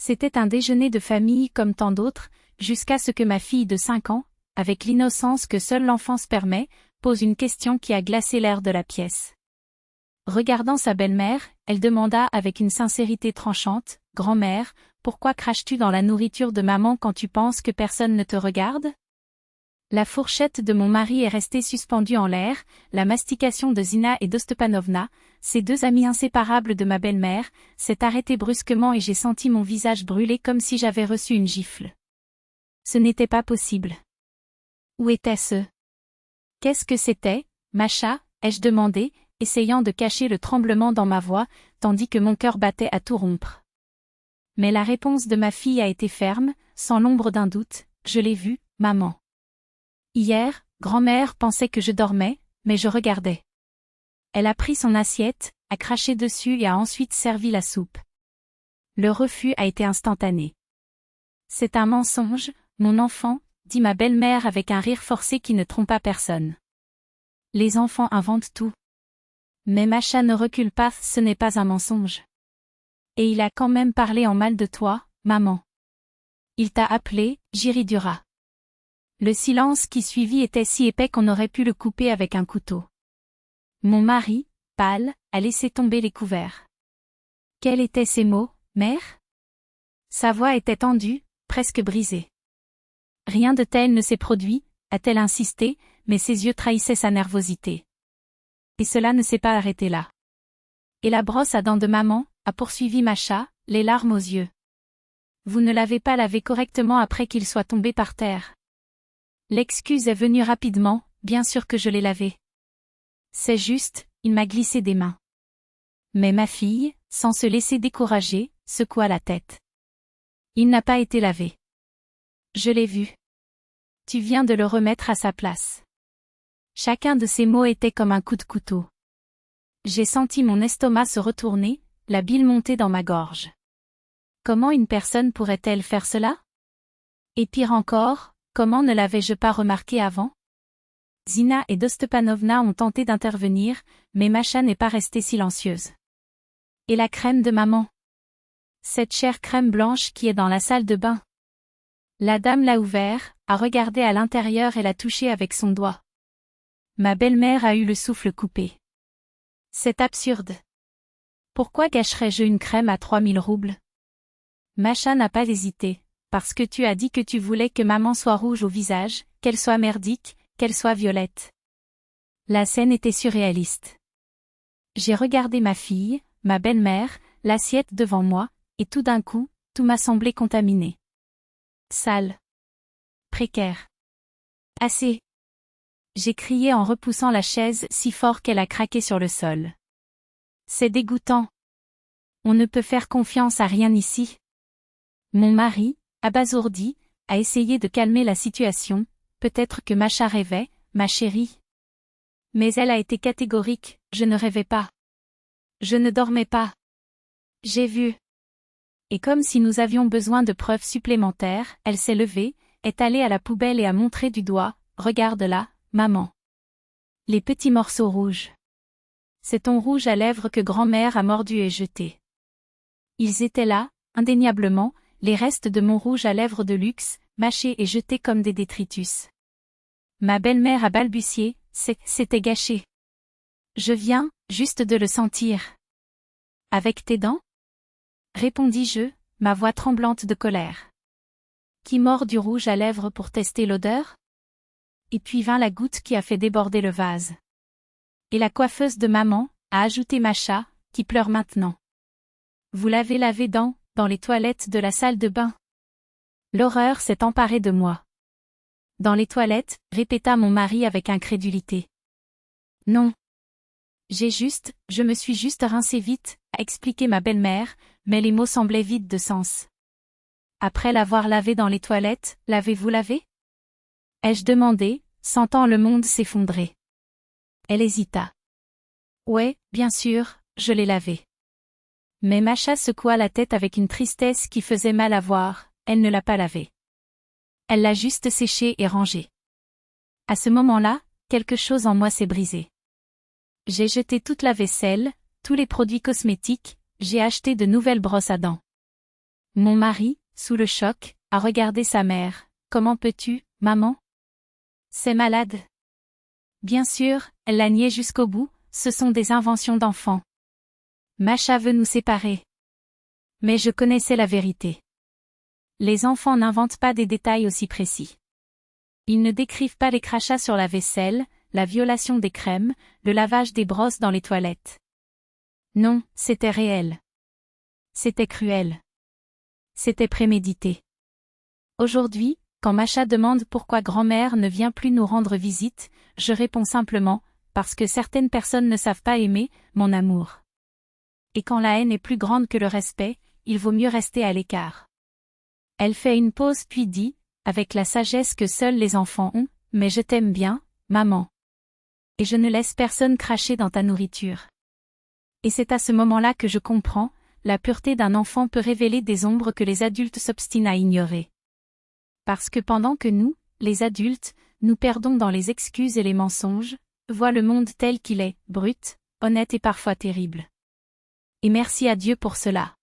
C'était un déjeuner de famille comme tant d'autres, jusqu'à ce que ma fille de 5 ans, avec l'innocence que seule l'enfance permet, pose une question qui a glacé l'air de la pièce. Regardant sa belle-mère, elle demanda avec une sincérité tranchante, « Grand-mère, pourquoi craches-tu dans la nourriture de maman quand tu penses que personne ne te regarde ?» La fourchette de mon mari est restée suspendue en l'air, la mastication de Zina et d'Ostepanovna, ces deux amies inséparables de ma belle-mère, s'est arrêtée brusquement et j'ai senti mon visage brûler comme si j'avais reçu une gifle. Ce n'était pas possible. Où était-ce? Qu'est-ce que c'était, Macha, ai-je demandé, essayant de cacher le tremblement dans ma voix, tandis que mon cœur battait à tout rompre. Mais la réponse de ma fille a été ferme, sans l'ombre d'un doute, je l'ai vue, maman. Hier, grand-mère pensait que je dormais, mais je regardais. Elle a pris son assiette, a craché dessus et a ensuite servi la soupe. Le refus a été instantané. C'est un mensonge, mon enfant, dit ma belle-mère avec un rire forcé qui ne trompa personne. Les enfants inventent tout. Mais Macha ne recule pas, ce n'est pas un mensonge. Et il a quand même parlé en mal de toi, maman. Il t'a appelé, Jiridura. Le silence qui suivit était si épais qu'on aurait pu le couper avec un couteau. Mon mari, pâle, a laissé tomber les couverts. Quels étaient ces mots, mère? Sa voix était tendue, presque brisée. Rien de tel ne s'est produit, a-t-elle insisté, mais ses yeux trahissaient sa nervosité. Et cela ne s'est pas arrêté là. Et la brosse à dents de maman, a poursuivi Macha, les larmes aux yeux. Vous ne l'avez pas lavé correctement après qu'il soit tombé par terre. L'excuse est venue rapidement, bien sûr que je l'ai lavé. C'est juste, il m'a glissé des mains. Mais ma fille, sans se laisser décourager, secoua la tête. Il n'a pas été lavé. Je l'ai vu. Tu viens de le remettre à sa place. Chacun de ces mots était comme un coup de couteau. J'ai senti mon estomac se retourner, la bile monter dans ma gorge. Comment une personne pourrait-elle faire cela? Et pire encore, comment ne l'avais-je pas remarqué avant? Zina et Dostepanovna ont tenté d'intervenir, mais Macha n'est pas restée silencieuse. Et la crème de maman? Cette chère crème blanche qui est dans la salle de bain. La dame l'a ouvert, a regardé à l'intérieur et l'a touché avec son doigt. Ma belle-mère a eu le souffle coupé. C'est absurde. Pourquoi gâcherais-je une crème à 3000 roubles? Macha n'a pas hésité, parce que tu as dit que tu voulais que maman soit rouge au visage, qu'elle soit merdique, qu'elle soit violette. La scène était surréaliste. J'ai regardé ma fille, ma belle-mère, l'assiette devant moi, et tout d'un coup, tout m'a semblé contaminé. Sale. Précaire. Assez. J'ai crié en repoussant la chaise si fort qu'elle a craqué sur le sol. C'est dégoûtant. On ne peut faire confiance à rien ici. Mon mari, abasourdi, a essayé de calmer la situation, peut-être que Macha rêvait, ma chérie. Mais elle a été catégorique, je ne rêvais pas. Je ne dormais pas. J'ai vu. Et comme si nous avions besoin de preuves supplémentaires, elle s'est levée, est allée à la poubelle et a montré du doigt, regarde là, maman. Les petits morceaux rouges. C'est ton rouge à lèvres que grand-mère a mordu et jeté. Ils étaient là, indéniablement, les restes de mon rouge à lèvres de luxe, mâchés et jetés comme des détritus. Ma belle-mère a balbutié, c'était gâché. Je viens, juste de le sentir. Avec tes dents? Répondis-je, ma voix tremblante de colère. Qui mord du rouge à lèvres pour tester l'odeur? Et puis vint la goutte qui a fait déborder le vase. Et la coiffeuse de maman, a ajouté Macha, qui pleure maintenant. Vous l'avez lavé dans les toilettes de la salle de bain. L'horreur s'est emparée de moi. Dans les toilettes, répéta mon mari avec incrédulité. Non. Je me suis juste rincé vite, a expliqué ma belle-mère, mais les mots semblaient vides de sens. Après l'avoir lavé dans les toilettes, l'avez-vous lavé? Ai-je demandé, sentant le monde s'effondrer. Elle hésita. Ouais, bien sûr, je l'ai lavé. Mais Macha secoua la tête avec une tristesse qui faisait mal à voir, elle ne l'a pas lavé. Elle l'a juste séché et rangé. À ce moment-là, quelque chose en moi s'est brisé. J'ai jeté toute la vaisselle, tous les produits cosmétiques, j'ai acheté de nouvelles brosses à dents. Mon mari, sous le choc, a regardé sa mère. Comment peux-tu, maman? C'est malade. Bien sûr, elle l'a nié jusqu'au bout, ce sont des inventions d'enfants. Masha veut nous séparer. Mais je connaissais la vérité. Les enfants n'inventent pas des détails aussi précis. Ils ne décrivent pas les crachats sur la vaisselle, la violation des crèmes, le lavage des brosses dans les toilettes. Non, c'était réel. C'était cruel. C'était prémédité. Aujourd'hui, quand Masha demande pourquoi grand-mère ne vient plus nous rendre visite, je réponds simplement, parce que certaines personnes ne savent pas aimer, mon amour. Et quand la haine est plus grande que le respect, il vaut mieux rester à l'écart. Elle fait une pause puis dit, avec la sagesse que seuls les enfants ont, mais je t'aime bien, maman. Et je ne laisse personne cracher dans ta nourriture. Et c'est à ce moment-là que je comprends, la pureté d'un enfant peut révéler des ombres que les adultes s'obstinent à ignorer. Parce que pendant que nous, les adultes, nous perdons dans les excuses et les mensonges, voient le monde tel qu'il est, brut, honnête et parfois terrible. Et merci à Dieu pour cela.